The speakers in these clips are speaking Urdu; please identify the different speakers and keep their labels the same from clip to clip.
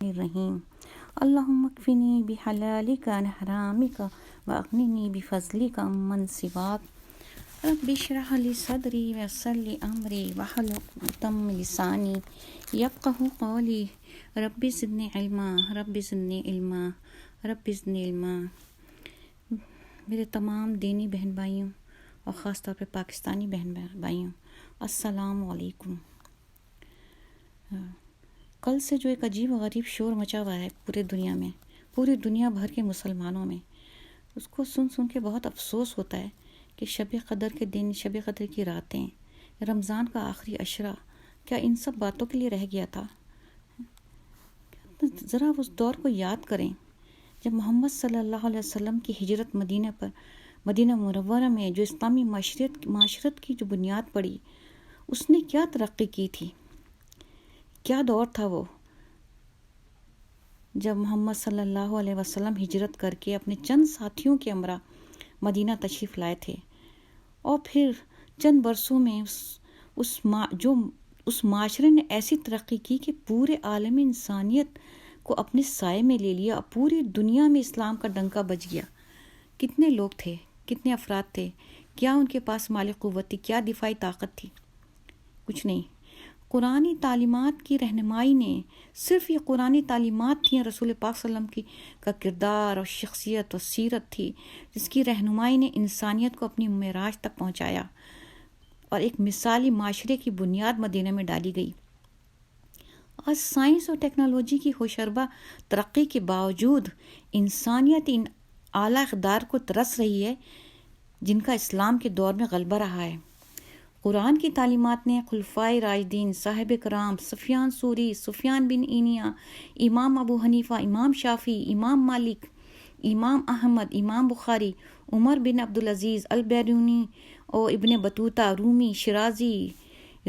Speaker 1: الرحیم اللہم اکفنی بحلالک عن حرامک واغننی بفضلک عمن سواک رب اشرح لی صدری ویسر لی امری واحلل عقدۃ من لسانی یفقہوا قولی رب زدنی علما رب زدنی علما رب زدنی علما۔ میرے تمام دینی بہن بھائیوں اور خاص طور پہ پاکستانی بہن بھائیوں، السلام علیکم۔ کل سے جو ایک عجیب و غریب شور مچا ہوا ہے پورے دنیا میں، پوری دنیا بھر کے مسلمانوں میں، اس کو سن کے بہت افسوس ہوتا ہے کہ شب قدر کے دن، شب قدر کی راتیں، رمضان کا آخری عشرہ، کیا ان سب باتوں کے لیے رہ گیا تھا؟ ذرا اس دور کو یاد کریں جب محمد صلی اللہ علیہ وسلم کی ہجرت مدینہ منورہ میں جو اسلامی معاشرت کی جو بنیاد پڑی، اس نے کیا ترقی کی تھی، کیا دور تھا وہ، جب محمد صلی اللہ علیہ وسلم ہجرت کر کے اپنے چند ساتھیوں کے ہمراہ مدینہ تشریف لائے تھے، اور پھر چند برسوں میں اس معاشرے نے ایسی ترقی کی کہ پورے عالم انسانیت کو اپنے سائے میں لے لیا، پوری دنیا میں اسلام کا ڈنکا بج گیا۔ کتنے لوگ تھے، کتنے افراد تھے، کیا ان کے پاس مال قوت تھی، کیا دفاعی طاقت تھی؟ کچھ نہیں۔ قرآنی تعلیمات کی رہنمائی نے، صرف یہ قرآنی تعلیمات تھیں، رسول پاک صلی اللہ علیہ وسلم کا کردار اور شخصیت اور سیرت تھی جس کی رہنمائی نے انسانیت کو اپنی معراج تک پہنچایا، اور ایک مثالی معاشرے کی بنیاد مدینہ میں ڈالی گئی۔ آج سائنس اور ٹیکنالوجی کی ہوشربا ترقی کے باوجود انسانیت ان اعلیٰ اقدار کو ترس رہی ہے جن کا اسلام کے دور میں غلبہ رہا ہے۔ قرآن کی تعلیمات نے خلفائے راشدین، صاحب کرام، سفیان ثوری، سفیان بن عینیہ، امام ابو حنیفہ، امام شافعی، امام مالک، امام احمد، امام بخاری، عمر بن عبدالعزیز البیرونی اور ابن بطوطہ، رومی، شیرازی،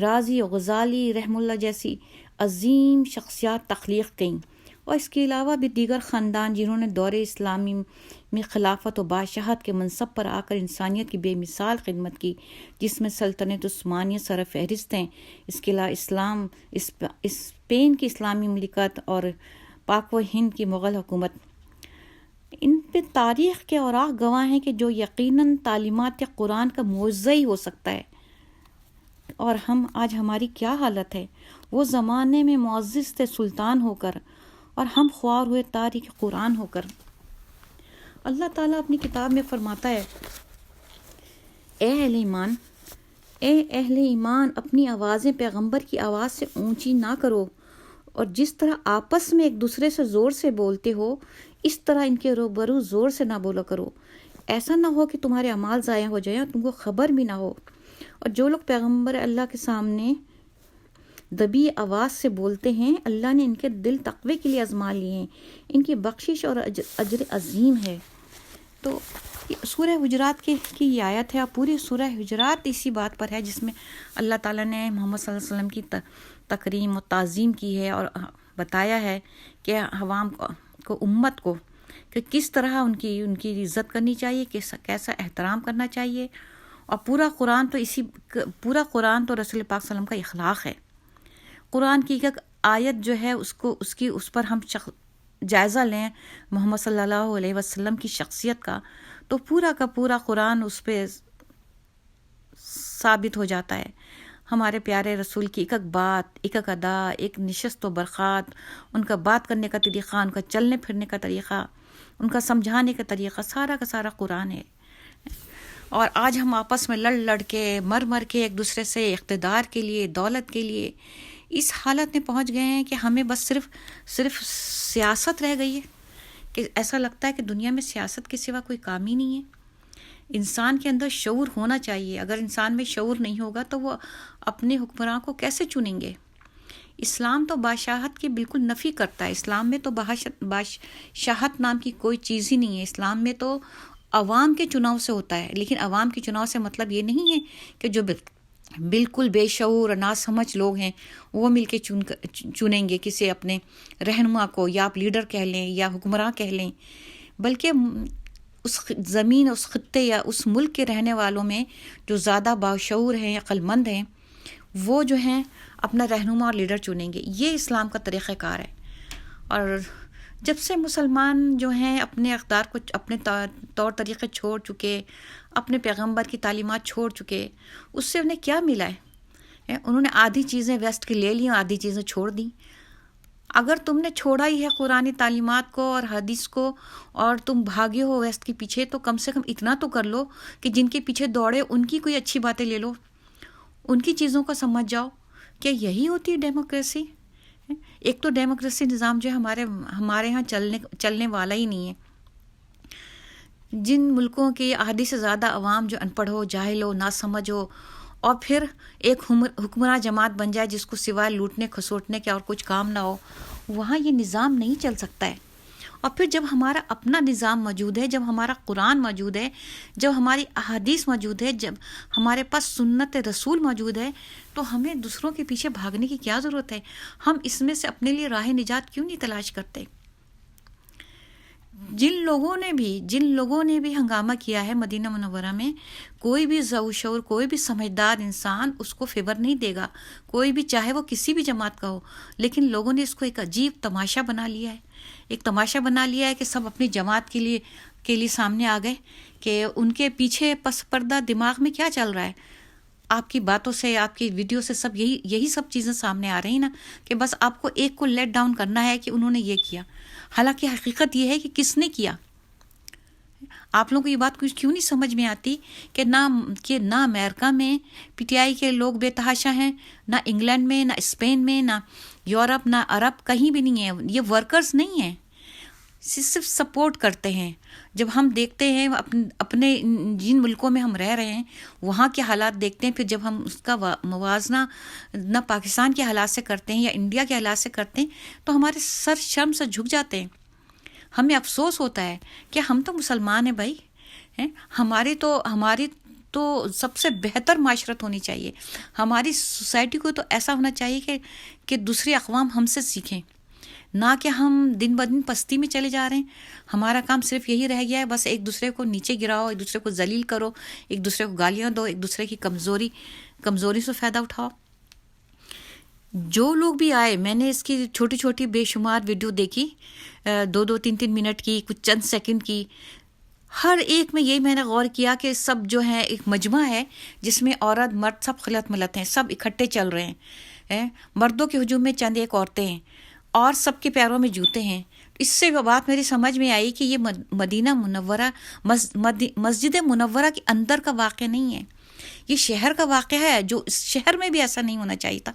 Speaker 1: رازی اور غزالی رحم اللہ جیسی عظیم شخصیات تخلیق کیں، اور اس کے علاوہ بھی دیگر خاندان جنہوں نے دور اسلامی میں خلافت و بادشاہت کے منصب پر آ کر انسانیت کی بے مثال خدمت کی، جس میں سلطنت عثمانیہ سر فہرست ہیں۔ اس کے علاوہ اسپین کی اسلامی مملکت اور پاک و ہند کی مغل حکومت، ان پہ تاریخ کے اوراق گواہ ہیں کہ جو یقیناً تعلیمات قرآن کا معجزہ ہی ہو سکتا ہے۔ اور آج ہماری کیا حالت ہے؟ وہ زمانے میں معزز تھے سلطان ہو کر، اور ہم خوار ہوئے تاریخ قرآن ہو کر۔ اللہ تعالیٰ اپنی کتاب میں فرماتا ہے، اے اہل ایمان، اپنی آوازیں پیغمبر کی آواز سے اونچی نہ کرو، اور جس طرح آپس میں ایک دوسرے سے زور سے بولتے ہو، اس طرح ان کے روبرو زور سے نہ بولا کرو، ایسا نہ ہو کہ تمہارے اعمال ضائع ہو جائیں اور تم کو خبر بھی نہ ہو۔ اور جو لوگ پیغمبر اللہ کے سامنے دبی آواز سے بولتے ہیں، اللہ نے ان کے دل تقوی کے لیے آزما لیے ہیں، ان کی بخشش اور اجر عظیم ہے۔ تو سورہ حجرات کی یہ آیت ہے، اور پوری سورہ حجرات اسی بات پر ہے جس میں اللہ تعالیٰ نے محمد صلی اللہ علیہ وسلم کی تکریم و تعظیم کی ہے، اور بتایا ہے کہ عوام کو، امت کو، کہ کس طرح ان کی عزت کرنی چاہیے، کیسا احترام کرنا چاہیے۔ اور پورا قرآن تو رسول پاک صلی اللہ علیہ وسلم کا اخلاق ہے۔ قرآن کی ایک آیت جو ہے اس پر ہم جائزہ لیں محمد صلی اللہ علیہ وسلم کی شخصیت کا، تو پورا کا پورا قرآن اس پہ ثابت ہو جاتا ہے۔ ہمارے پیارے رسول کی ایک بات، ایک ادا، ایک نشست و برخاست، ان کا بات کرنے کا طریقہ، ان کا چلنے پھرنے کا طریقہ، ان کا سمجھانے کا طریقہ، سارا کا سارا قرآن ہے۔ اور آج ہم آپس میں لڑ کے، مر کے ایک دوسرے سے اقتدار کے لیے، دولت کے لیے اس حالت میں پہنچ گئے ہیں کہ ہمیں بس صرف سیاست رہ گئی ہے، کہ ایسا لگتا ہے کہ دنیا میں سیاست کے سوا کوئی کام ہی نہیں ہے۔ انسان کے اندر شعور ہونا چاہیے، اگر انسان میں شعور نہیں ہوگا تو وہ اپنے حکمراں کو کیسے چنیں گے؟ اسلام تو بادشاہت کی بالکل نفی کرتا ہے، اسلام میں تو بادشاہت نام کی کوئی چیز ہی نہیں ہے۔ اسلام میں تو عوام کے چناؤ سے ہوتا ہے، لیکن عوام کے چناؤ سے مطلب یہ نہیں ہے کہ جو بالکل بے شعور اور ناسمجھ لوگ ہیں وہ مل کے چنیں گے کسی اپنے رہنما کو، یا آپ لیڈر کہہ لیں یا حکمراں کہہ لیں، بلکہ اس زمین، اس خطے یا اس ملک کے رہنے والوں میں جو زیادہ باشعور ہیں، عقل مند ہیں، وہ جو ہیں اپنا رہنما اور لیڈر چنیں گے۔ یہ اسلام کا طریقہ کار ہے۔ اور جب سے مسلمان جو ہیں اپنے اقدار کو، اپنے طور طریقے چھوڑ چکے، اپنے پیغمبر کی تعلیمات چھوڑ چکے، اس سے انہیں کیا ملا ہے؟ انہوں نے آدھی چیزیں ویسٹ کی لے لیں اور آدھی چیزیں چھوڑ دیں۔ اگر تم نے چھوڑا ہی ہے قرآن تعلیمات کو اور حدیث کو اور تم بھاگے ہو ویسٹ کے پیچھے، تو کم سے کم اتنا تو کر لو کہ جن کے پیچھے دوڑے ان کی کوئی اچھی باتیں لے لو، ان کی چیزوں کو سمجھ جاؤ۔ کیا یہی ہوتی ہے ڈیموکریسی؟ ایک تو ڈیموکریسی نظام جو ہے ہمارے ہاں چلنے والا ہی نہیں ہے۔ جن ملکوں کی آدھی سے زیادہ عوام جو ان پڑھ ہو، جاہل ہو، ناسمجھ ہو، اور پھر ایک حکمراں جماعت بن جائے جس کو سوائے لوٹنے کھسوٹنے کے اور کچھ کام نہ ہو، وہاں یہ نظام نہیں چل سکتا ہے۔ اور پھر جب ہمارا اپنا نظام موجود ہے، جب ہمارا قرآن موجود ہے، جب ہماری احادیث موجود ہے، جب ہمارے پاس سنت رسول موجود ہے، تو ہمیں دوسروں کے پیچھے بھاگنے کی کیا ضرورت ہے؟ ہم اس میں سے اپنے لیے راہ نجات کیوں نہیں تلاش کرتے؟ جن لوگوں نے بھی ہنگامہ کیا ہے مدینہ منورہ میں، کوئی بھی ذو شعور، کوئی بھی سمجھدار انسان اس کو فیور نہیں دے گا، کوئی بھی، چاہے وہ کسی بھی جماعت کا ہو، لیکن لوگوں نے اس کو ایک عجیب تماشا بنا لیا ہے۔ ایک تماشا بنا لیا ہے کہ سب اپنی جماعت کے لیے سامنے آ گئے، کہ ان کے پیچھے پس پردہ دماغ میں کیا چل رہا ہے۔ آپ کی باتوں سے، آپ کی ویڈیو سے سب یہی سب چیزیں سامنے آ رہی ہیں نا، کہ بس آپ کو ایک کو لیٹ ڈاؤن کرنا ہے کہ انہوں نے یہ کیا، حالانکہ حقیقت یہ ہے کہ کس نے کیا۔ آپ لوگوں کو یہ بات کچھ کیوں نہیں سمجھ میں آتی کہ نہ امریکہ میں پی ٹی آئی کے لوگ بے تحاشا ہیں، نہ انگلینڈ میں، نہ اسپین میں، نہ یورپ، نہ عرب، کہیں بھی نہیں ہیں۔ یہ ورکرز نہیں ہیں، صرف سپورٹ کرتے ہیں۔ جب ہم دیکھتے ہیں اپنے جن ملکوں میں ہم رہ رہے ہیں وہاں کے حالات دیکھتے ہیں، پھر جب ہم اس کا موازنہ نہ پاکستان کے حالات سے کرتے ہیں یا انڈیا کے حالات سے کرتے ہیں، تو ہمارے سر شرم سے جھک جاتے ہیں۔ ہمیں افسوس ہوتا ہے کہ ہم تو مسلمان ہیں بھائی، ہماری تو سب سے بہتر معاشرت ہونی چاہیے۔ ہماری سوسائٹی کو تو ایسا ہونا چاہیے کہ دوسری اقوام ہم سے سیکھیں، نہ کہ ہم دن بدن پستی میں چلے جا رہے ہیں۔ ہمارا کام صرف یہی رہ گیا ہے، بس ایک دوسرے کو نیچے گراؤ، ایک دوسرے کو ذلیل کرو، ایک دوسرے کو گالیاں دو، ایک دوسرے کی کمزوری سے فائدہ اٹھاؤ۔ جو لوگ بھی آئے، میں نے اس کی چھوٹی چھوٹی بے شمار ویڈیو دیکھی، 2 3 منٹ کی، کچھ چند سیکنڈ کی، ہر ایک میں یہی میں نے غور کیا کہ سب جو ہے ایک مجمع ہے جس میں عورت مرد سب خلط ملت ہیں، سب اکٹھے چل رہے ہیں۔ مردوں کے ہجوم میں چند ایک عورتیں ہیں اور سب کے پیروں میں جوتے ہیں۔ اس سے بات میری سمجھ میں آئی کہ یہ مدینہ منورہ، مسجد منورہ کے اندر کا واقعہ نہیں ہے، یہ شہر کا واقعہ ہے، جو اس شہر میں بھی ایسا نہیں ہونا چاہیے تھا،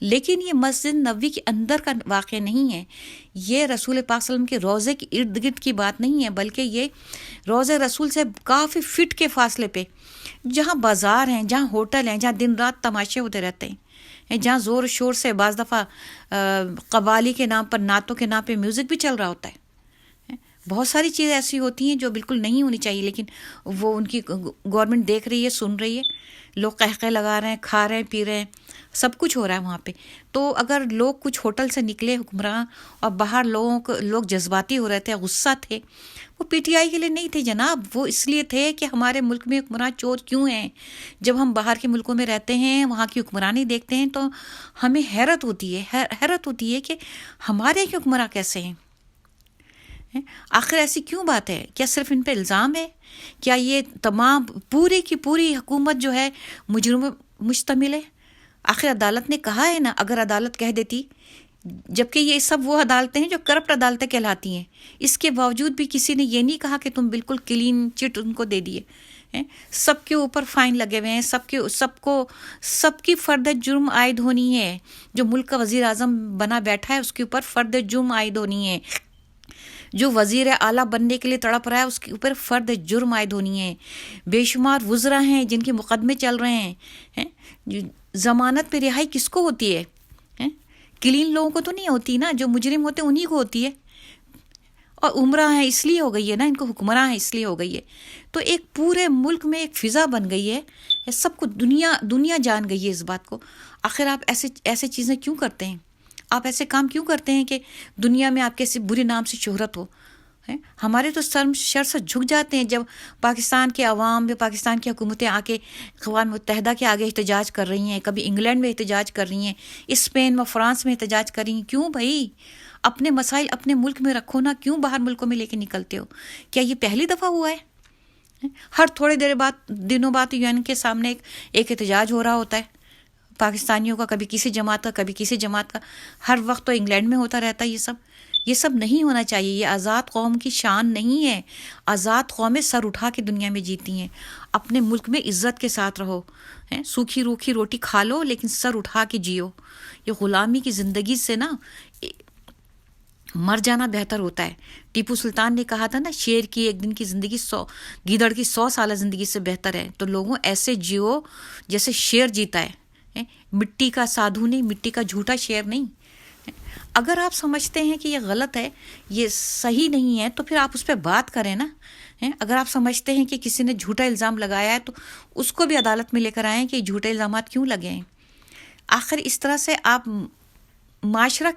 Speaker 1: لیکن یہ مسجد نبوی کے اندر کا واقعہ نہیں ہے۔ یہ رسول پاک صلی اللہ علیہ وسلم کے روضے کے ارد گرد کی بات نہیں ہے، بلکہ یہ روضے رسول سے کافی فٹ کے فاصلے پہ، جہاں بازار ہیں، جہاں ہوٹل ہیں، جہاں دن رات تماشے ہوتے رہتے ہیں، جہاں زور و شور سے بعض دفعہ قوالی کے نام پر، نعتوں کے نام پہ میوزک بھی چل رہا ہوتا ہے۔ بہت ساری چیزیں ایسی ہوتی ہیں جو بالکل نہیں ہونی چاہیے، لیکن وہ ان کی گورنمنٹ دیکھ رہی ہے، سن رہی ہے، لوگ قہقہ لگا رہے ہیں، کھا رہے ہیں، پی رہے ہیں، سب کچھ ہو رہا ہے وہاں پہ۔ تو اگر لوگ کچھ ہوٹل سے نکلے حکمراں اور باہر لوگ جذباتی ہو رہے تھے، غصہ تھے، وہ پی ٹی آئی کے لیے نہیں تھے جناب، وہ اس لیے تھے کہ ہمارے ملک میں حکمراں چور کیوں ہیں۔ جب ہم باہر کے ملکوں میں رہتے ہیں، وہاں کی حکمرانی دیکھتے ہیں، تو ہمیں حیرت ہوتی ہے کہ ہمارے حکمراں کیسے ہیں۔ آخر ایسی کیوں بات ہے؟ کیا صرف ان پہ الزام ہے؟ کیا یہ تمام پوری کی پوری حکومت جو ہے مجرم مشتمل ہے؟ آخر عدالت نے کہا ہے نا، اگر عدالت کہہ دیتی، جبکہ یہ سب وہ عدالتیں ہیں جو کرپٹ عدالتیں کہلاتی ہیں، اس کے باوجود بھی کسی نے یہ نہیں کہا کہ تم بالکل کلین چٹ ان کو دے دیے۔ سب کے اوپر فائن لگے ہوئے ہیں، سب کی فرد جرم عائد ہونی ہے۔ جو ملک کا وزیر اعظم بنا بیٹھا ہے اس کے اوپر فرد جرم عائد ہونی ہے، جو وزیر اعلیٰ بننے کے لیے تڑپ رہا ہے اس کے اوپر فرد جرم عائد ہونی ہے۔ بے شمار وزراء ہیں جن کے مقدمے چل رہے ہیں، ضمانت پہ رہائی کس کو ہوتی ہے؟ کلین لوگوں کو تو نہیں ہوتی نا، جو مجرم ہوتے ہیں انہی کو ہوتی ہے۔ اور عمرہ ہیں اس لیے ہو گئی ہے نا، ان کو حکمراں ہیں اس لیے ہو گئی ہے۔ تو ایک پورے ملک میں ایک فضا بن گئی ہے، سب کو دنیا جان گئی ہے اس بات کو۔ آخر آپ ایسے چیزیں کیوں کرتے ہیں؟ آپ ایسے کام کیوں کرتے ہیں کہ دنیا میں آپ کے برے نام سے شہرت ہو؟ ہمارے تو شر سے جھک جاتے ہیں جب پاکستان کے عوام، پاکستان کی حکومتیں آ کے اقوام متحدہ کے آگے احتجاج کر رہی ہیں، کبھی انگلینڈ میں احتجاج کر رہی ہیں، اسپین میں، فرانس میں احتجاج کر رہی ہیں۔ کیوں بھائی؟ اپنے مسائل اپنے ملک میں رکھو نا، کیوں باہر ملکوں میں لے کے نکلتے ہو؟ کیا یہ پہلی دفعہ ہوا ہے؟ ہر تھوڑے دنوں بعد UN کے سامنے ایک احتجاج ہو رہا ہوتا ہے پاکستانیوں کا، کبھی کسی جماعت کا، کبھی کسی جماعت کا، ہر وقت تو انگلینڈ میں ہوتا رہتا ہے یہ سب نہیں ہونا چاہیے. یہ آزاد قوم کی شان نہیں ہے. آزاد قومیں سر اٹھا کے دنیا میں جیتی ہیں. اپنے ملک میں عزت کے ساتھ رہو، سوکھی روکھی روٹی کھا لو لیکن سر اٹھا کے جیو. یہ غلامی کی زندگی سے نا مر جانا بہتر ہوتا ہے. ٹیپو سلطان نے کہا تھا نا، شیر کی ایک دن کی زندگی گیدڑ کی 100 سالہ زندگی سے بہتر ہے. تو لوگوں ایسے جیو جیسے شیر جیتا ہے، مٹی کا سادھو نہیں، مٹی کا جھوٹا شیر نہیں. اگر آپ سمجھتے ہیں کہ یہ غلط ہے، یہ صحیح نہیں ہے، تو پھر آپ اس پہ بات کریں نا. اگر آپ سمجھتے ہیں کہ کسی نے جھوٹا الزام لگایا ہے تو اس کو بھی عدالت میں لے کر آئیں کہ جھوٹے الزامات کیوں لگے ہیں. آخر اس طرح سے آپ معاشرہ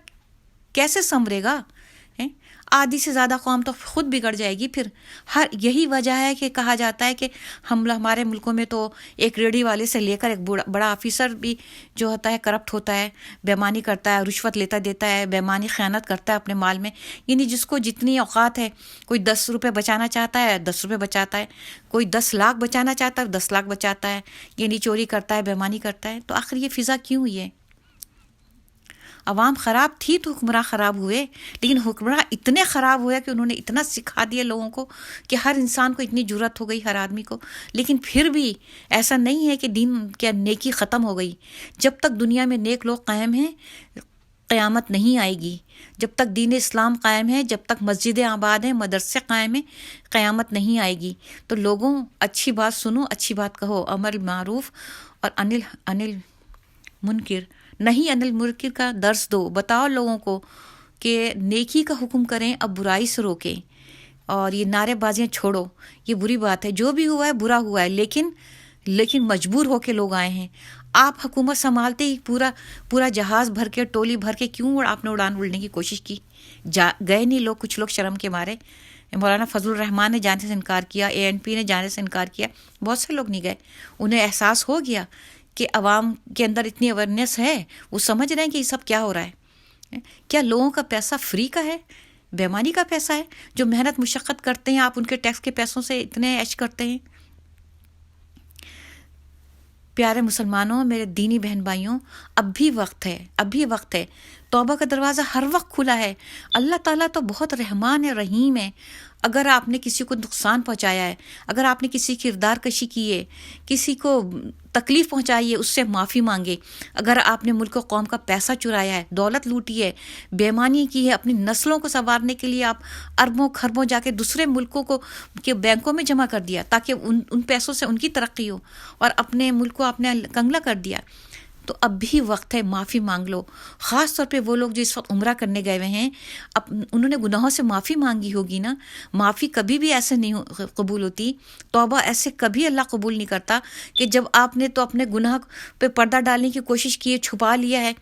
Speaker 1: کیسے سنورے گا؟ آدھی سے زیادہ قوم تو خود بگڑ جائے گی. پھر یہی وجہ ہے کہ کہا جاتا ہے کہ ہمارے ملکوں میں تو ایک ریڑھی والے سے لے کر ایک بڑا آفیسر بھی جو ہوتا ہے کرپٹ ہوتا ہے، بےمانی کرتا ہے، رشوت لیتا دیتا ہے، بےمانی خیانت کرتا ہے اپنے مال میں. یعنی جس کو جتنی اوقات ہے، کوئی 10 روپے بچانا چاہتا ہے 10 روپے بچاتا ہے، کوئی 10 لاکھ بچانا چاہتا ہے 10 لاکھ بچاتا ہے. یعنی چوری کرتا ہے، بےمانی کرتا ہے. تو آخر یہ فضا کیوں ہوئی ہے؟ عوام خراب تھی تو حکمراں خراب ہوئے، لیکن حکمراں اتنے خراب ہوئے کہ انہوں نے اتنا سکھا دیا لوگوں کو کہ ہر انسان کو اتنی جرأت ہو گئی، ہر آدمی کو. لیکن پھر بھی ایسا نہیں ہے کہ دین کیا نیکی ختم ہو گئی. جب تک دنیا میں نیک لوگ قائم ہیں قیامت نہیں آئے گی. جب تک دین اسلام قائم ہے، جب تک مسجدیں آباد ہیں، مدرسے قائم ہیں، قیامت نہیں آئے گی. تو لوگوں اچھی بات سنو، اچھی بات کہو، امر معروف اور انل منکر نہیں، انل منکر کا درس دو. بتاؤ لوگوں کو کہ نیکی کا حکم کریں، اب برائی سے روکیں، اور یہ نعرے بازیاں چھوڑو. یہ بری بات ہے، جو بھی ہوا ہے برا ہوا ہے، لیکن مجبور ہو کے لوگ آئے ہیں. آپ حکومت سنبھالتے ہی پورا جہاز بھر کے، ٹولی بھر کے کیوں آپ نے اڑنے کی کوشش کی؟ گئے نہیں لوگ، کچھ لوگ شرم کے مارے. مولانا فضل الرحمان نے جانے سے انکار کیا، ANP نے جانے سے انکار کیا، بہت سے لوگ نہیں گئے. انہیں احساس ہو گیا کہ عوام کے اندر اتنی اویئرنیس ہے، وہ سمجھ رہے ہیں کہ یہ سب کیا ہو رہا ہے. کیا لوگوں کا پیسہ فری کا ہے؟ بےمانی کا پیسہ ہے. جو محنت مشقت کرتے ہیں، آپ ان کے ٹیکس کے پیسوں سے اتنے عیش کرتے ہیں. پیارے مسلمانوں، میرے دینی بہن بھائیوں، اب بھی وقت ہے. توبہ کا دروازہ ہر وقت کھلا ہے. اللہ تعالیٰ تو بہت رحمان ہے، رحیم ہے. اگر آپ نے کسی کو نقصان پہنچایا ہے، اگر آپ نے کسی کی کردار کشی کی ہے، کسی کو تکلیف پہنچائی ہے، اس سے معافی مانگے. اگر آپ نے ملک و قوم کا پیسہ چرایا ہے، دولت لوٹی ہے، بےمانی کی ہے، اپنی نسلوں کو سنوارنے کے لیے آپ اربوں خربوں جا کے دوسرے ملکوں کے بینکوں میں جمع کر دیا تاکہ ان پیسوں سے ان کی ترقی ہو، اور اپنے ملک کو آپ نے کنگلا کر دیا، تو اب بھی وقت ہے، معافی مانگ لو. خاص طور پہ وہ لوگ جو اس وقت عمرہ کرنے گئے ہوئے ہیں، انہوں نے گناہوں سے معافی مانگی ہوگی نا. معافی کبھی بھی ایسے نہیں قبول ہوتی، توبہ ایسے کبھی اللہ قبول نہیں کرتا کہ جب آپ نے تو اپنے گناہ پہ پردہ ڈالنے کی کوشش کی ہے، چھپا لیا ہے،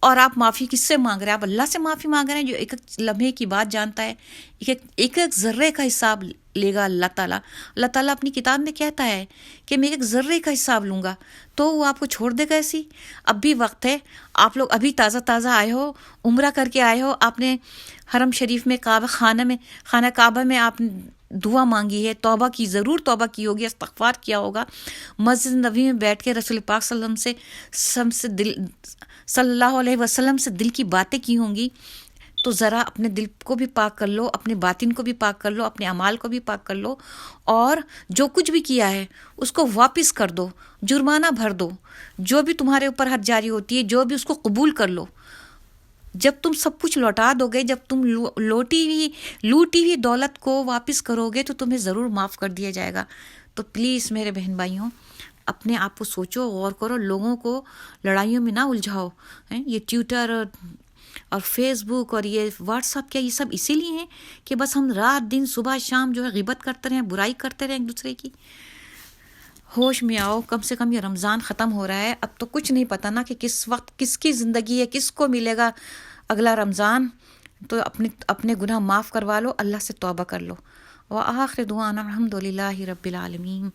Speaker 1: اور آپ معافی کس سے مانگ رہے ہیں؟ آپ اللہ سے معافی مانگ رہے ہیں جو ایک ایک لمحے کی بات جانتا ہے. ایک ذرے کا حساب لے گا اللہ تعالیٰ. اللہ تعالیٰ اپنی کتاب میں کہتا ہے کہ میں ایک ذرے کا حساب لوں گا، تو وہ آپ کو چھوڑ دے گا ایسی؟ اب بھی وقت ہے. آپ لوگ ابھی تازہ آئے ہو، عمرہ کر کے آئے ہو، آپ نے حرم شریف میں خانہ کعبہ میں آپ نے دعا مانگی ہے، توبہ کی، ضرور توبہ کی ہوگی، استغفار کیا ہوگا. مسجد نبوی میں بیٹھ کے رسول پاک صلی اللہ علیہ وسلم سے دل کی باتیں کی ہوں گی. تو ذرا اپنے دل کو بھی پاک کر لو، اپنے باطن کو بھی پاک کر لو، اپنے اعمال کو بھی پاک کر لو، اور جو کچھ بھی کیا ہے اس کو واپس کر دو، جرمانہ بھر دو. جو بھی تمہارے اوپر حد جاری ہوتی ہے، جو بھی، اس کو قبول کر لو. جب تم سب کچھ لوٹا دو گے، جب تم لوٹی ہوئی دولت کو واپس کرو گے، تو تمہیں ضرور معاف کر دیا جائے گا. تو پلیز میرے بہن بھائیوں، اپنے آپ کو سوچو، غور کرو، لوگوں کو لڑائیوں میں نہ الجھاؤ. یہ ٹویٹر اور فیس بک اور یہ واٹس ایپ، کیا یہ سب اسی لیے ہیں کہ بس ہم رات دن صبح شام جو ہے غیبت کرتے رہیں، برائی کرتے رہیں ایک دوسرے کی؟ ہوش میں آؤ. کم سے کم یہ رمضان ختم ہو رہا ہے، اب تو کچھ نہیں پتہ نا کہ کس وقت کس کی زندگی ہے، کس کو ملے گا اگلا رمضان. تو اپنے گناہ معاف کروا لو، اللہ سے توبہ کر لو. وآخر دعوانا الحمدللہ رب العالمین.